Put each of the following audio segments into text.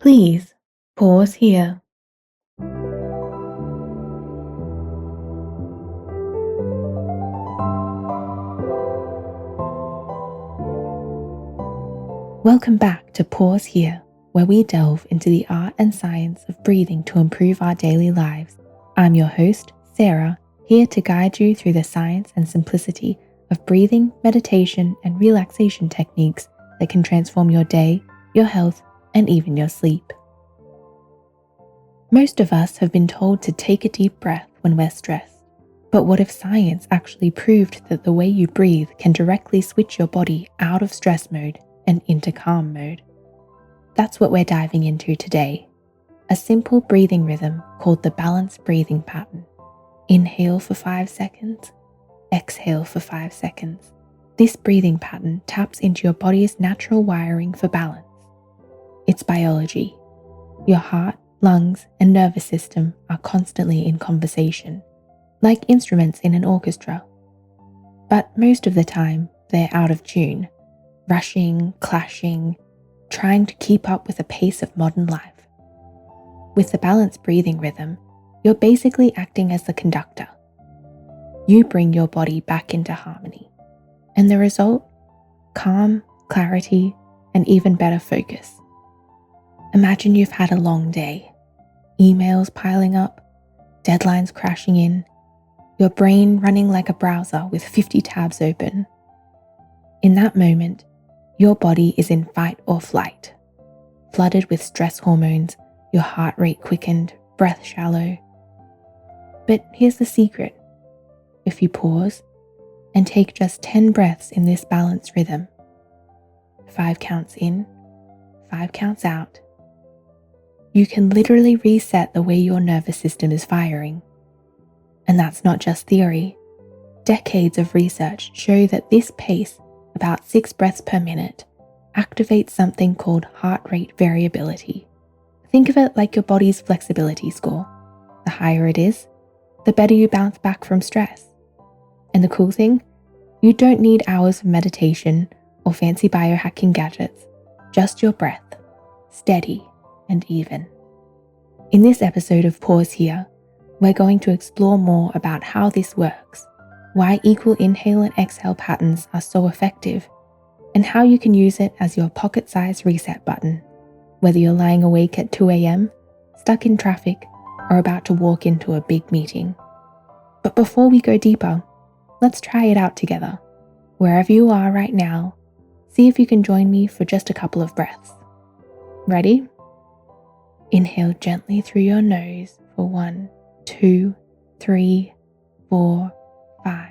Please pause here. Welcome back to Pause Here, where we delve into the art and science of breathing to improve our daily lives. I'm your host, Sarah, here to guide you through the science and simplicity of breathing, meditation, and relaxation techniques that can transform your day, your health, and even your sleep. Most of us have been told to take a deep breath when we're stressed. But what if science actually proved that the way you breathe can directly switch your body out of stress mode and into calm mode? That's what we're diving into today. A simple breathing rhythm called the balanced breathing pattern. Inhale for 5 seconds, exhale for 5 seconds. This breathing pattern taps into your body's natural wiring for balance. It's biology. Your heart, lungs, and nervous system are constantly in conversation, like instruments in an orchestra. But most of the time, they're out of tune, rushing, clashing, trying to keep up with the pace of modern life. With the balanced breathing rhythm, you're basically acting as the conductor. You bring your body back into harmony, and the result? Calm, clarity, and even better focus. Imagine you've had a long day, emails piling up, deadlines crashing in, your brain running like a browser with 50 tabs open. In that moment, your body is in fight or flight, flooded with stress hormones, your heart rate quickened, breath shallow. But here's the secret. If you pause and take just 10 breaths in this balanced rhythm, 5 counts in, 5 counts out, you can literally reset the way your nervous system is firing. And that's not just theory. Decades of research show that this pace, about 6 breaths per minute, activates something called heart rate variability. Think of it like your body's flexibility score. The higher it is, the better you bounce back from stress. And the cool thing? You don't need hours of meditation or fancy biohacking gadgets, just your breath, steady and even. In this episode of Pause Here, we're going to explore more about how this works, why equal inhale and exhale patterns are so effective, and how you can use it as your pocket-sized reset button, whether you're lying awake at 2 a.m., stuck in traffic, or about to walk into a big meeting. But before we go deeper, let's try it out together. Wherever you are right now, see if you can join me for just a couple of breaths. Ready? Inhale gently through your nose for 1, 2, 3, 4, 5.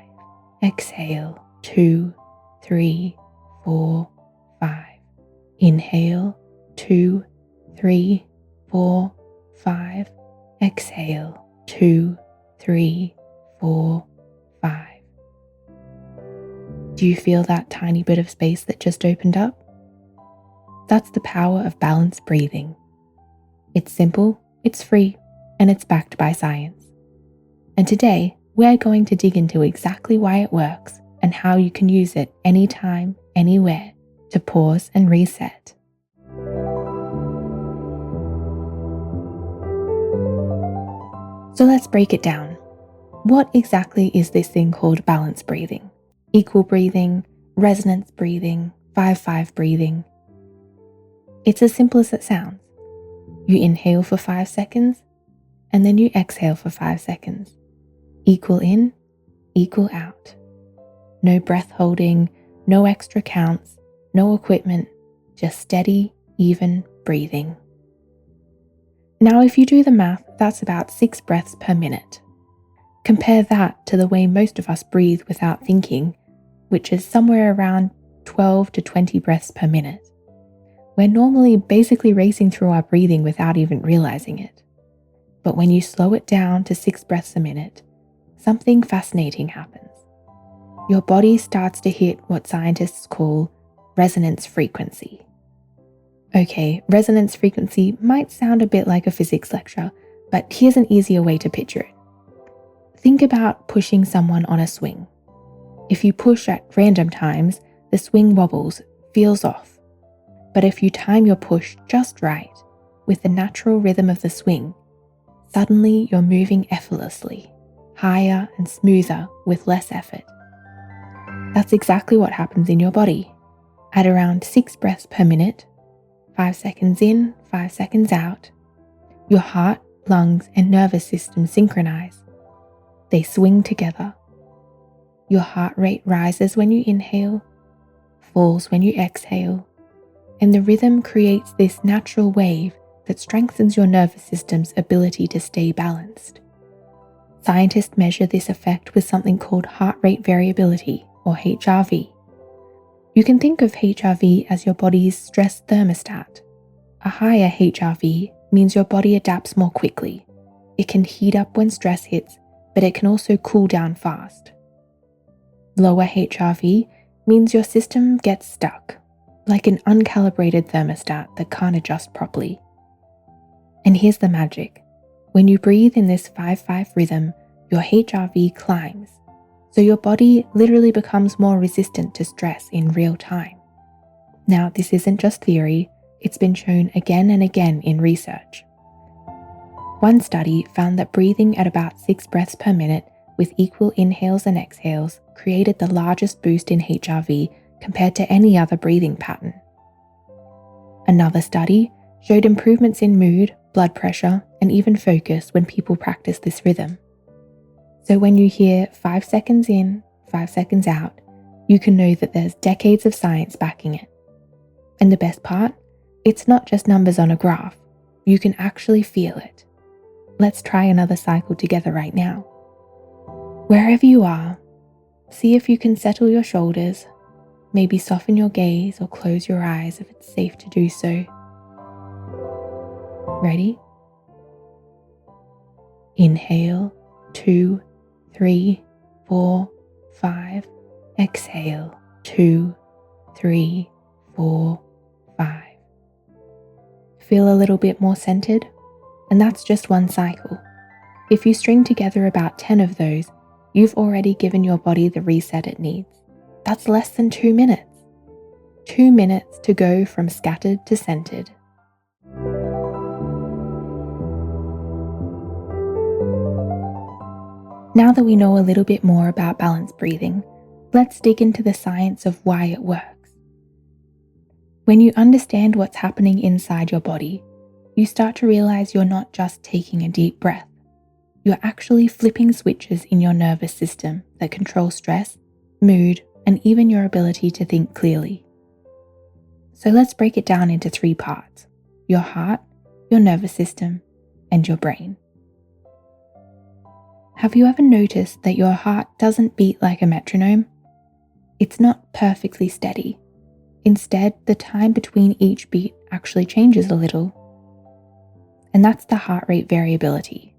Exhale 2, 3, 4, 5. Inhale 2, 3, 4, 5. Exhale 2, 3, 4, 5. Do you feel that tiny bit of space that just opened up? That's the power of balanced breathing. It's simple, it's free, and it's backed by science. And today, we're going to dig into exactly why it works and how you can use it anytime, anywhere to pause and reset. So let's break it down. What exactly is this thing called balanced breathing? Equal breathing, resonance breathing, 5-5 breathing? It's as simple as it sounds. You inhale for 5 seconds, and then you exhale for 5 seconds. Equal in, equal out. No breath holding, no extra counts, no equipment, just steady, even breathing. Now, if you do the math, that's about 6 breaths per minute. Compare that to the way most of us breathe without thinking, which is somewhere around 12 to 20 breaths per minute. We're normally basically racing through our breathing without even realizing it. But when you slow it down to 6 breaths a minute, something fascinating happens. Your body starts to hit what scientists call resonance frequency. Okay, resonance frequency might sound a bit like a physics lecture, but here's an easier way to picture it. Think about pushing someone on a swing. If you push at random times, the swing wobbles, feels off. But if you time your push just right, with the natural rhythm of the swing, suddenly you're moving effortlessly, higher and smoother with less effort. That's exactly what happens in your body. At around 6 breaths per minute, 5 seconds in, 5 seconds out, your heart, lungs, and nervous system synchronize. They swing together. Your heart rate rises when you inhale, falls when you exhale, and the rhythm creates this natural wave that strengthens your nervous system's ability to stay balanced. Scientists measure this effect with something called heart rate variability, or HRV. You can think of HRV as your body's stress thermostat. A higher HRV means your body adapts more quickly. It can heat up when stress hits, but it can also cool down fast. Lower HRV means your system gets stuck, like an uncalibrated thermostat that can't adjust properly. And here's the magic. When you breathe in this 5-5 rhythm, your HRV climbs, so your body literally becomes more resistant to stress in real time. Now, this isn't just theory, it's been shown again and again in research. One study found that breathing at about 6 breaths per minute with equal inhales and exhales created the largest boost in HRV compared to any other breathing pattern. Another study showed improvements in mood, blood pressure, and even focus when people practice this rhythm. So when you hear 5 seconds in, 5 seconds out, you can know that there's decades of science backing it. And the best part? It's not just numbers on a graph. You can actually feel it. Let's try another cycle together right now. Wherever you are, see if you can settle your shoulders, maybe soften your gaze or close your eyes if it's safe to do so. Ready? Inhale, 2, 3, 4, 5. Exhale, 2, 3, 4, 5. Feel a little bit more centered? And that's just one cycle. If you string together about 10 of those, you've already given your body the reset it needs. That's less than 2 minutes. 2 minutes to go from scattered to centered. Now that we know a little bit more about balanced breathing, let's dig into the science of why it works. When you understand what's happening inside your body, you start to realize you're not just taking a deep breath. You're actually flipping switches in your nervous system that control stress, mood, and even your ability to think clearly. So let's break it down into 3 parts: your heart, your nervous system, and your brain. Have you ever noticed that your heart doesn't beat like a metronome? It's not perfectly steady. Instead, the time between each beat actually changes a little. And that's the heart rate variability.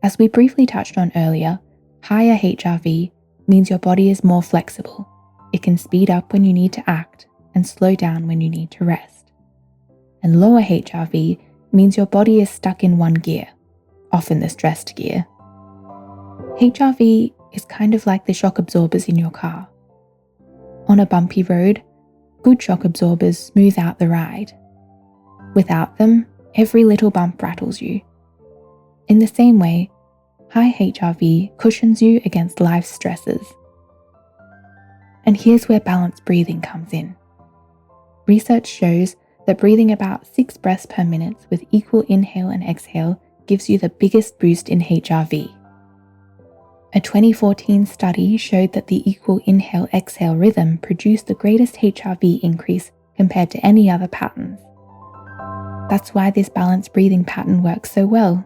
As we briefly touched on earlier, higher HRV means your body is more flexible. It can speed up when you need to act and slow down when you need to rest. And lower HRV means your body is stuck in one gear, often the stressed gear. HRV is kind of like the shock absorbers in your car. On a bumpy road, good shock absorbers smooth out the ride. Without them, every little bump rattles you. In the same way, high HRV cushions you against life's stresses. And here's where balanced breathing comes in. Research shows that breathing about 6 breaths per minute with equal inhale and exhale gives you the biggest boost in HRV. A 2014 study showed that the equal inhale-exhale rhythm produced the greatest HRV increase compared to any other patterns. That's why this balanced breathing pattern works so well.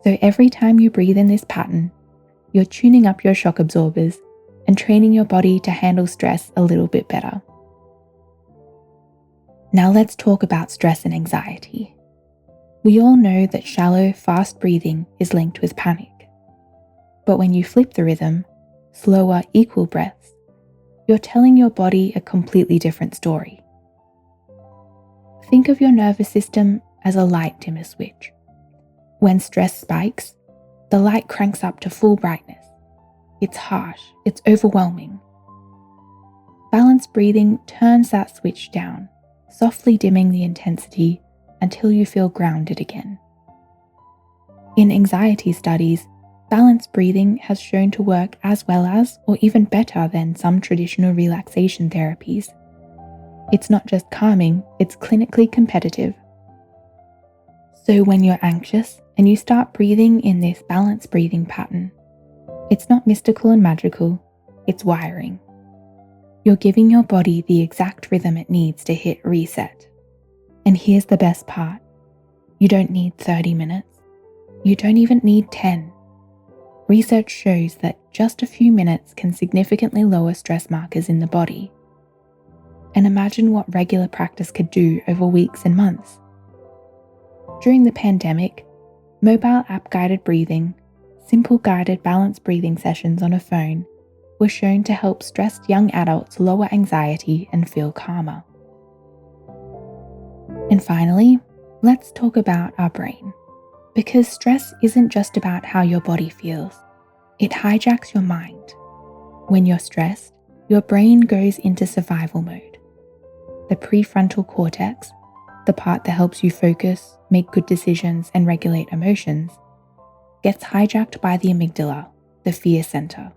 So every time you breathe in this pattern, you're tuning up your shock absorbers and training your body to handle stress a little bit better. Now let's talk about stress and anxiety. We all know that shallow, fast breathing is linked with panic. But when you flip the rhythm, slower, equal breaths, you're telling your body a completely different story. Think of your nervous system as a light dimmer switch. When stress spikes, the light cranks up to full brightness. It's harsh, it's overwhelming. Balanced breathing turns that switch down. softly dimming the intensity until you feel grounded again. In anxiety studies, balanced breathing has shown to work as well as, or even better than, some traditional relaxation therapies. It's not just calming, it's clinically competitive. So when you're anxious and you start breathing in this balanced breathing pattern, it's not mystical and magical, it's wiring. You're giving your body the exact rhythm it needs to hit reset. And here's the best part. You don't need 30 minutes. You don't even need 10. Research shows that just a few minutes can significantly lower stress markers in the body. And imagine what regular practice could do over weeks and months. During the pandemic, mobile app-guided breathing, simple guided balanced breathing sessions on a phone were shown to help stressed young adults lower anxiety and feel calmer. And finally, let's talk about our brain. Because stress isn't just about how your body feels, it hijacks your mind. When you're stressed, your brain goes into survival mode. The prefrontal cortex, the part that helps you focus, make good decisions, and regulate emotions, gets hijacked by the amygdala, the fear center.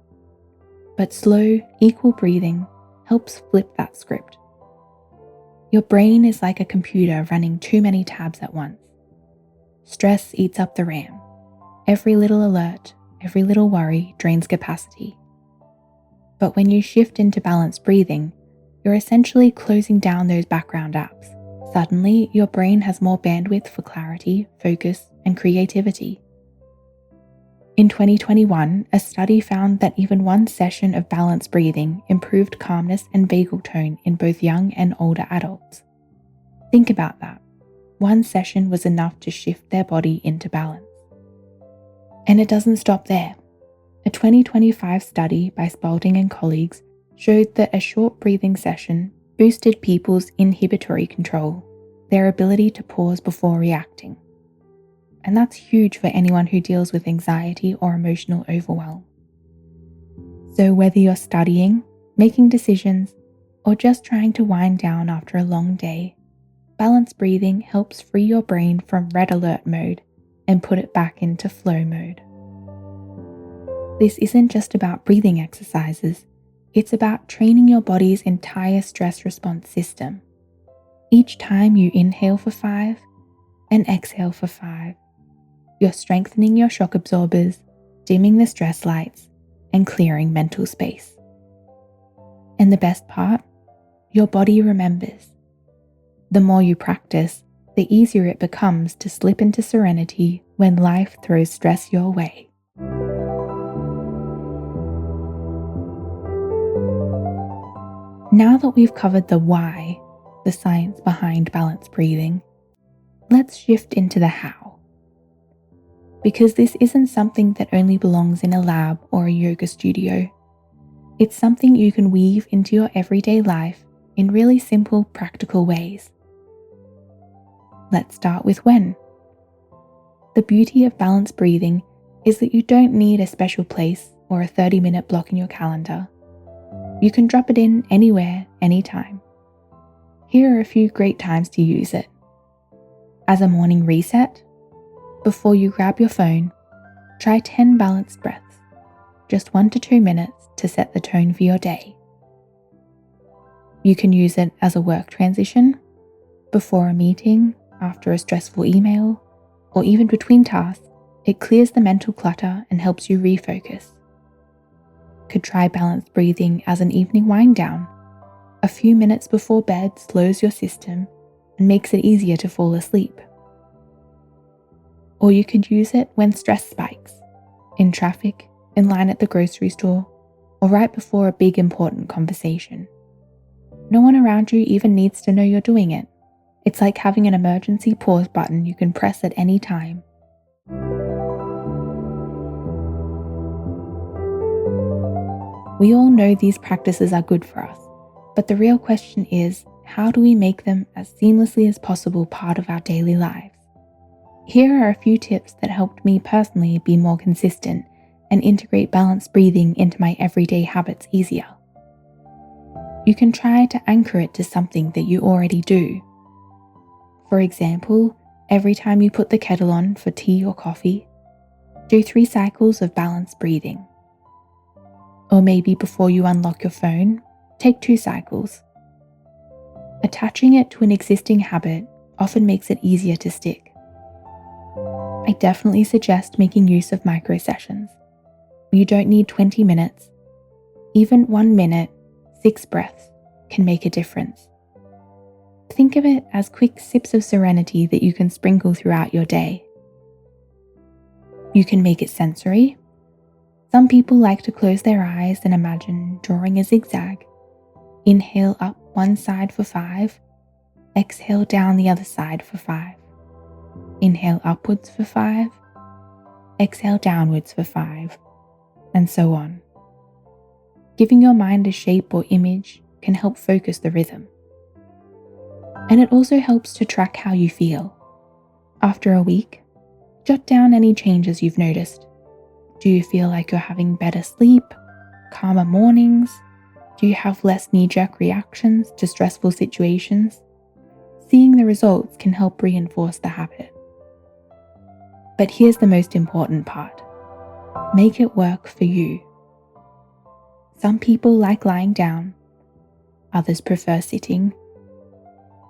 But slow, equal breathing helps flip that script. Your brain is like a computer running too many tabs at once. Stress eats up the RAM. Every little alert, every little worry drains capacity. But when you shift into balanced breathing, you're essentially closing down those background apps. Suddenly, your brain has more bandwidth for clarity, focus, and creativity. In 2021, a study found that even one session of balanced breathing improved calmness and vagal tone in both young and older adults. Think about that. One session was enough to shift their body into balance. And it doesn't stop there. A 2025 study by Spalding and colleagues showed that a short breathing session boosted people's inhibitory control, their ability to pause before reacting. And that's huge for anyone who deals with anxiety or emotional overwhelm. So whether you're studying, making decisions, or just trying to wind down after a long day, balanced breathing helps free your brain from red alert mode and put it back into flow mode. This isn't just about breathing exercises, it's about training your body's entire stress response system. Each time you inhale for 5 and exhale for 5, you're strengthening your shock absorbers, dimming the stress lights, and clearing mental space. And the best part? Your body remembers. The more you practice, the easier it becomes to slip into serenity when life throws stress your way. Now that we've covered the why, the science behind balanced breathing, let's shift into the how. Because this isn't something that only belongs in a lab or a yoga studio. It's something you can weave into your everyday life in really simple, practical ways. Let's start with when. The beauty of balanced breathing is that you don't need a special place or a 30-minute block in your calendar. You can drop it in anywhere, anytime. Here are a few great times to use it. As a morning reset, before you grab your phone, try 10 balanced breaths, just 1 to 2 minutes to set the tone for your day. You can use it as a work transition, before a meeting, after a stressful email, or even between tasks. It clears the mental clutter and helps you refocus. Could try balanced breathing as an evening wind down. A few minutes before bed slows your system and makes it easier to fall asleep. Or you could use it when stress spikes, in traffic, in line at the grocery store, or right before a big important conversation. No one around you even needs to know you're doing it. It's like having an emergency pause button you can press at any time. We all know these practices are good for us, but the real question is, how do we make them as seamlessly as possible part of our daily lives? Here are a few tips that helped me personally be more consistent and integrate balanced breathing into my everyday habits easier. You can try to anchor it to something that you already do. For example, every time you put the kettle on for tea or coffee, do 3 cycles of balanced breathing. Or maybe before you unlock your phone, take 2 cycles. Attaching it to an existing habit often makes it easier to stick. I definitely suggest making use of micro sessions. You don't need 20 minutes. Even 1 minute, 6 breaths can make a difference. Think of it as quick sips of serenity that you can sprinkle throughout your day. You can make it sensory. Some people like to close their eyes and imagine drawing a zigzag. Inhale up one side for 5, exhale down the other side for 5. Inhale upwards for 5, exhale downwards for 5, and so on. Giving your mind a shape or image can help focus the rhythm. And it also helps to track how you feel. After a week, jot down any changes you've noticed. Do you feel like you're having better sleep, calmer mornings? Do you have less knee-jerk reactions to stressful situations? Seeing the results can help reinforce the habit. But here's the most important part. Make it work for you. Some people like lying down. Others prefer sitting.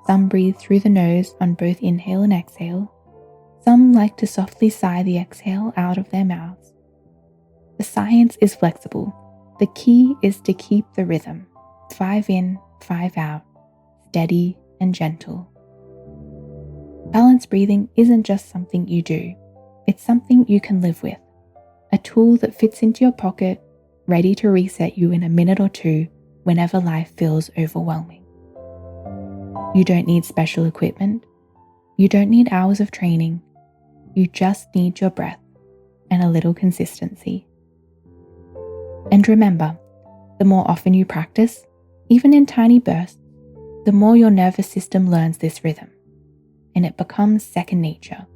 Some breathe through the nose on both inhale and exhale. Some like to softly sigh the exhale out of their mouths. The science is flexible. The key is to keep the rhythm. 5 in, 5 out, steady and gentle. Balanced breathing isn't just something you do. It's something you can live with. A tool that fits into your pocket, ready to reset you in a minute or 2 whenever life feels overwhelming. You don't need special equipment. You don't need hours of training. You just need your breath and a little consistency. And remember, the more often you practice, even in tiny bursts, the more your nervous system learns this rhythm, and it becomes second nature.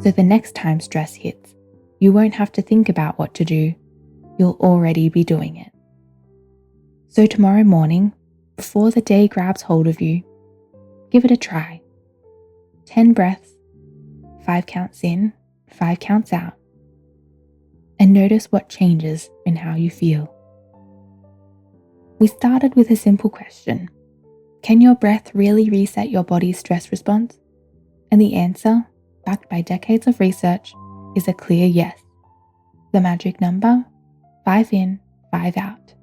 So the next time stress hits, you won't have to think about what to do. You'll already be doing it. So tomorrow morning, before the day grabs hold of you, give it a try. 10 breaths, 5 counts in, 5 counts out, and notice what changes in how you feel. We started with a simple question. Can your breath really reset your body's stress response? And the answer, backed by decades of research, is a clear yes. The magic number, 5 in, 5 out.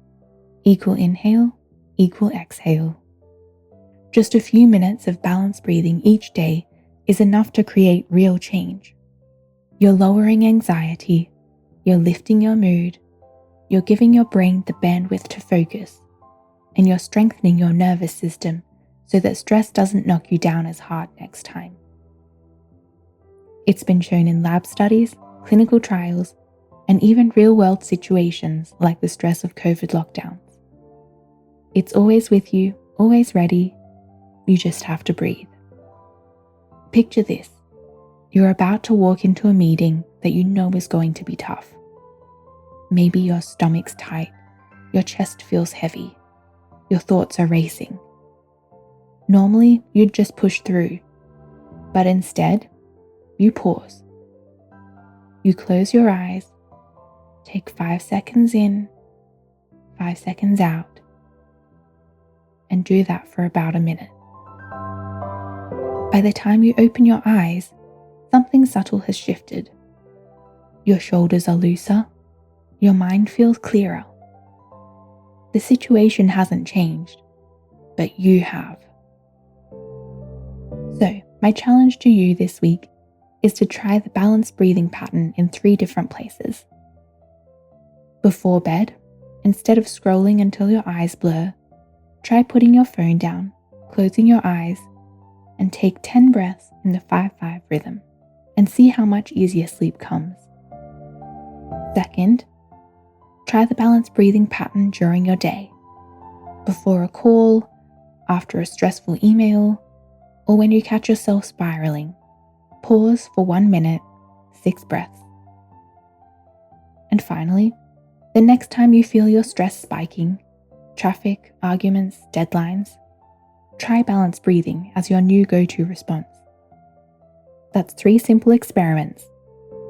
Equal inhale, equal exhale. Just a few minutes of balanced breathing each day is enough to create real change. You're lowering anxiety, you're lifting your mood, you're giving your brain the bandwidth to focus, and you're strengthening your nervous system so that stress doesn't knock you down as hard next time. It's been shown in lab studies, clinical trials, and even real-world situations like the stress of COVID lockdowns. It's always with you, always ready. You just have to breathe. Picture this. You're about to walk into a meeting that you know is going to be tough. Maybe your stomach's tight, your chest feels heavy, your thoughts are racing. Normally, you'd just push through, but instead, you pause. You close your eyes, take 5 seconds in, 5 seconds out, and do that for about a minute. By the time you open your eyes, something subtle has shifted. Your shoulders are looser, your mind feels clearer. The situation hasn't changed, but you have. So, my challenge to you this week is to try the balanced breathing pattern in 3 different places. Before bed, instead of scrolling until your eyes blur, try putting your phone down, closing your eyes, and take 10 breaths in the 5-5 rhythm and see how much easier sleep comes. Second, try the balanced breathing pattern during your day. Before a call, after a stressful email, or when you catch yourself spiraling, pause for 1 minute, 6 breaths. And finally, the next time you feel your stress spiking, traffic, arguments, deadlines, try balanced breathing as your new go-to response. That's 3 simple experiments,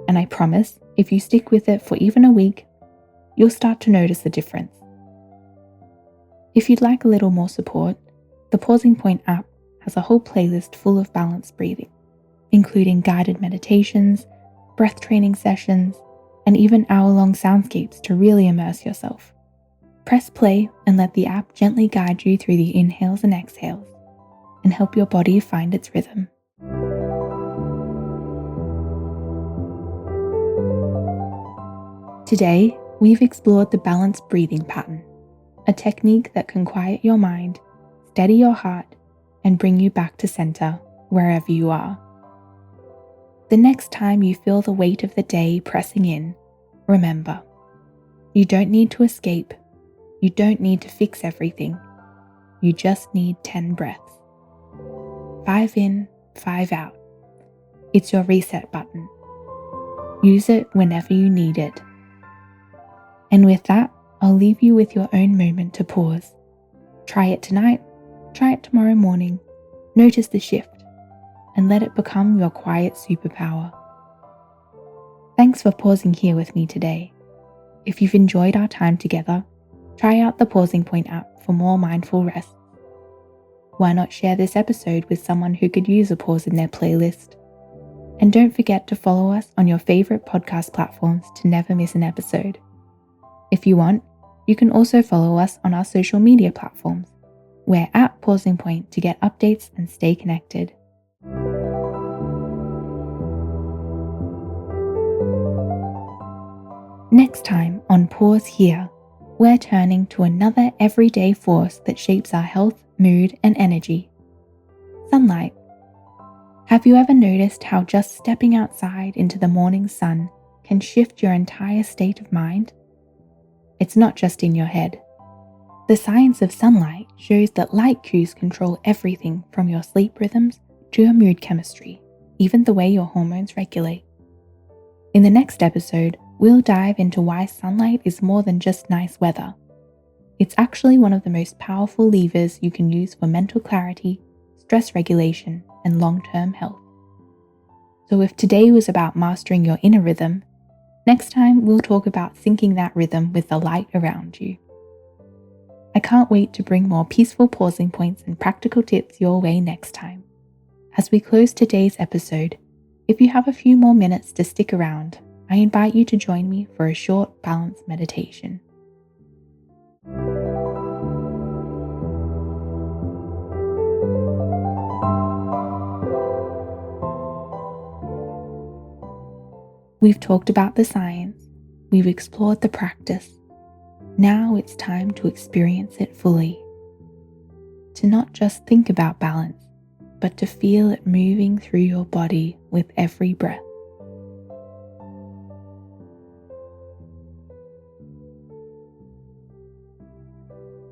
and I promise if you stick with it for even a week, you'll start to notice the difference. If you'd like a little more support, the Pausing Point app has a whole playlist full of balanced breathing, including guided meditations, breath training sessions, and even hour-long soundscapes to really immerse yourself. Press play and let the app gently guide you through the inhales and exhales and help your body find its rhythm. Today, we've explored the balanced breathing pattern, a technique that can quiet your mind, steady your heart, and bring you back to center wherever you are. The next time you feel the weight of the day pressing in, remember, you don't need to escape. You don't need to fix everything. You just need 10 breaths. 5 in, 5 out. It's your reset button. Use it whenever you need it. And with that, I'll leave you with your own moment to pause. Try it tonight, try it tomorrow morning. Notice the shift and let it become your quiet superpower. Thanks for pausing here with me today. If you've enjoyed our time together, try out the Pausing Point app for more mindful rests. Why not share this episode with someone who could use a pause in their playlist? And don't forget to follow us on your favorite podcast platforms to never miss an episode. If you want, you can also follow us on our social media platforms. We're at Pausing Point to get updates and stay connected. Next time on Pause Here, we're turning to another everyday force that shapes our health, mood, and energy: sunlight. Have you ever noticed how just stepping outside into the morning sun can shift your entire state of mind? It's not just in your head. The science of sunlight shows that light cues control everything from your sleep rhythms to your mood chemistry, even the way your hormones regulate. In the next episode, we'll dive into why sunlight is more than just nice weather. It's actually one of the most powerful levers you can use for mental clarity, stress regulation, and long-term health. So if today was about mastering your inner rhythm, next time we'll talk about syncing that rhythm with the light around you. I can't wait to bring more peaceful pausing points and practical tips your way next time. As we close today's episode, if you have a few more minutes to stick around, I invite you to join me for a short balance meditation. We've talked about the science, we've explored the practice. Now it's time to experience it fully. To not just think about balance, but to feel it moving through your body with every breath.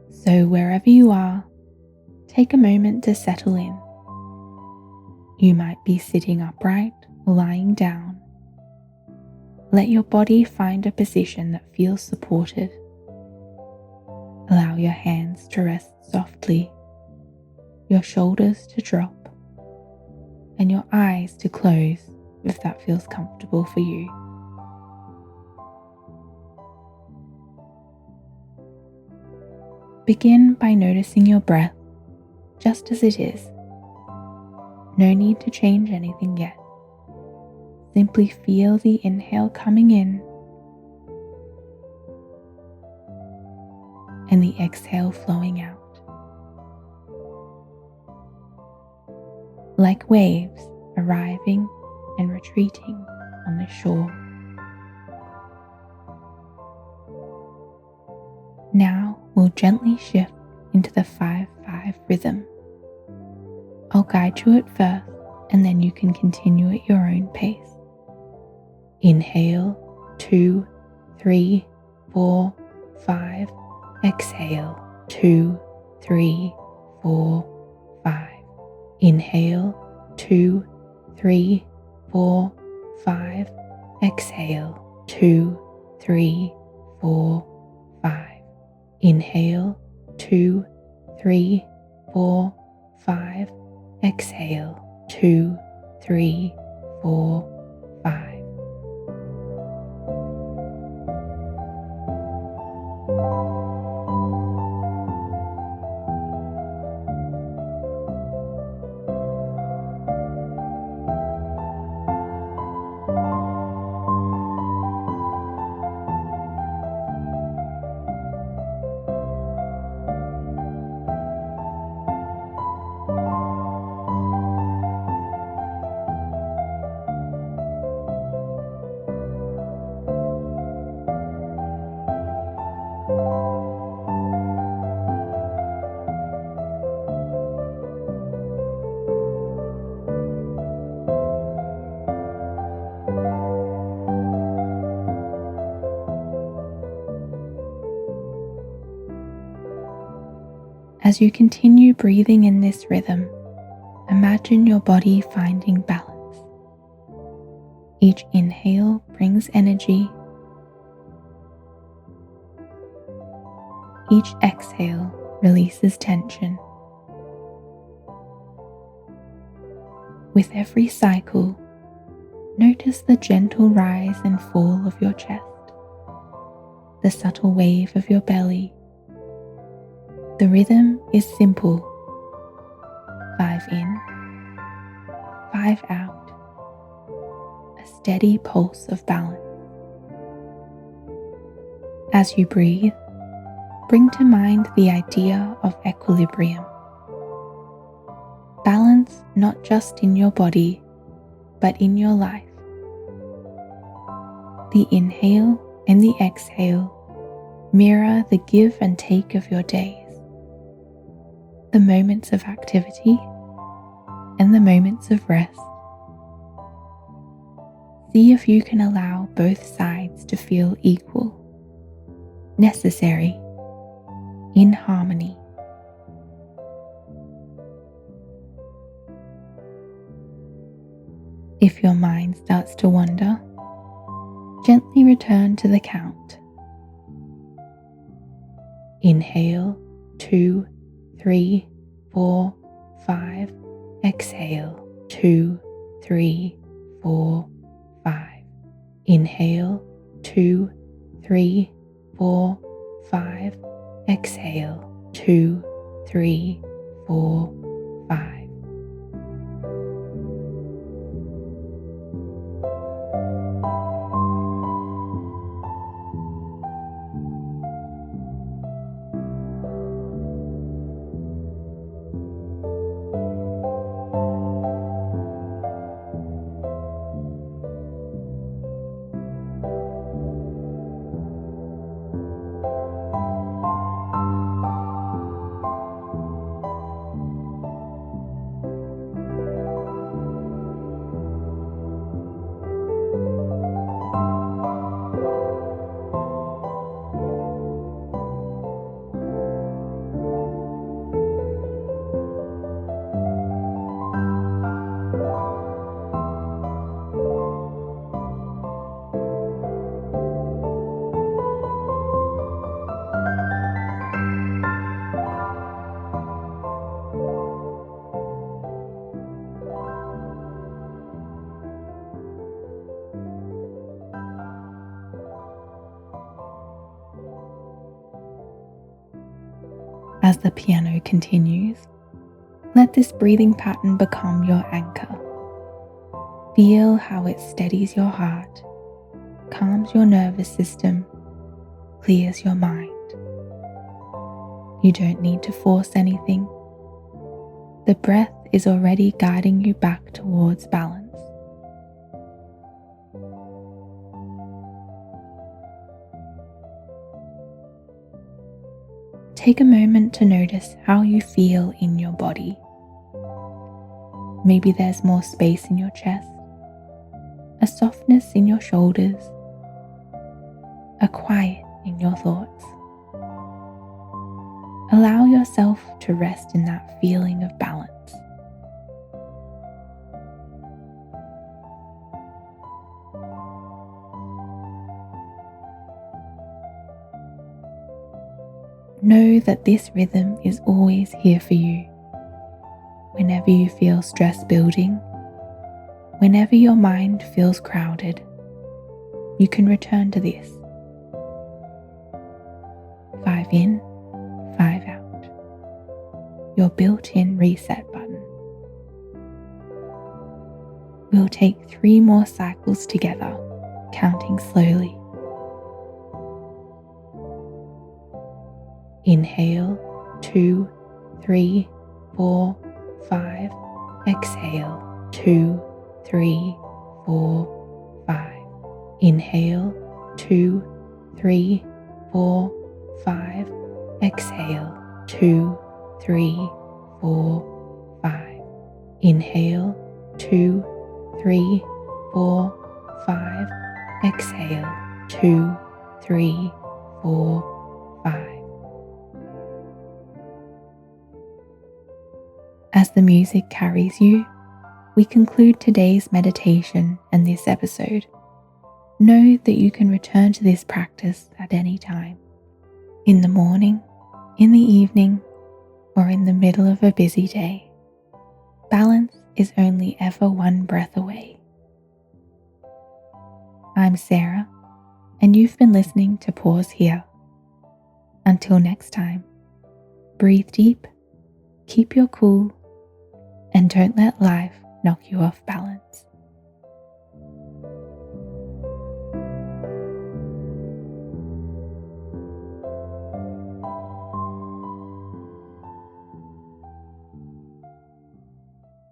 So wherever you are, take a moment to settle in. You might be sitting upright or lying down. Let your body find a position that feels supported. Allow your hands to rest softly, your shoulders to drop, and your eyes to close if that feels comfortable for you. Begin by noticing your breath just as it is. No need to change anything yet. Simply feel the inhale coming in and the exhale flowing out. Like waves arriving and retreating on the shore. Now we'll gently shift into the 5-5 rhythm. I'll guide you at first, and then you can continue at your own pace. Inhale, 2, 3, 4, 5. Exhale, 2, 3, 4, 5. Inhale, 2, 3, 4, 5. Exhale, 2, 3, 4, 5. Inhale, 2, 3, 4, 5. Exhale, 2, 3, 4, 5. As you continue breathing in this rhythm, imagine your body finding balance. Each inhale brings energy. Each exhale releases tension. With every cycle, notice the gentle rise and fall of your chest, the subtle wave of your belly. The rhythm is simple. 5 in, 5 out. A steady pulse of balance. As you breathe, bring to mind the idea of equilibrium. Balance not just in your body, but in your life. The inhale and the exhale mirror the give and take of your days, the moments of activity and the moments of rest. See if you can allow both sides to feel equal, necessary, in harmony. If your mind starts to wander, gently return to the count. Inhale, 2, 3, 4, 5. Exhale, 2, 3, 4, 5. Inhale, 2, 3, 4, 5. Exhale, 2, 3, 4, 5. As the piano continues, let this breathing pattern become your anchor. Feel how it steadies your heart, calms your nervous system, clears your mind. You don't need to force anything. The breath is already guiding you back towards balance. Take a moment to notice how you feel in your body. Maybe there's more space in your chest, a softness in your shoulders, a quiet in your thoughts. Allow yourself to rest in that feeling of balance. Know that this rhythm is always here for you. Whenever you feel stress building, whenever your mind feels crowded, you can return to this. 5 in, 5 out. Your built-in reset button. We'll take 3 more cycles together, counting slowly. Inhale, 2, 3, 4, 5. Exhale, 2, 3, 4, 5. Inhale, 2, 3, 4, 5. Exhale, 2, 3, 4, 5. Inhale, 2, 3, 4, 5. Exhale, 2, 3, 4, 5. As the music carries you, we conclude today's meditation and this episode. Know that you can return to this practice at any time, in the morning, in the evening, or in the middle of a busy day. Balance is only ever one breath away. I'm Sarah, and you've been listening to Pause Here. Until next time, breathe deep, keep your cool, and don't let life knock you off balance.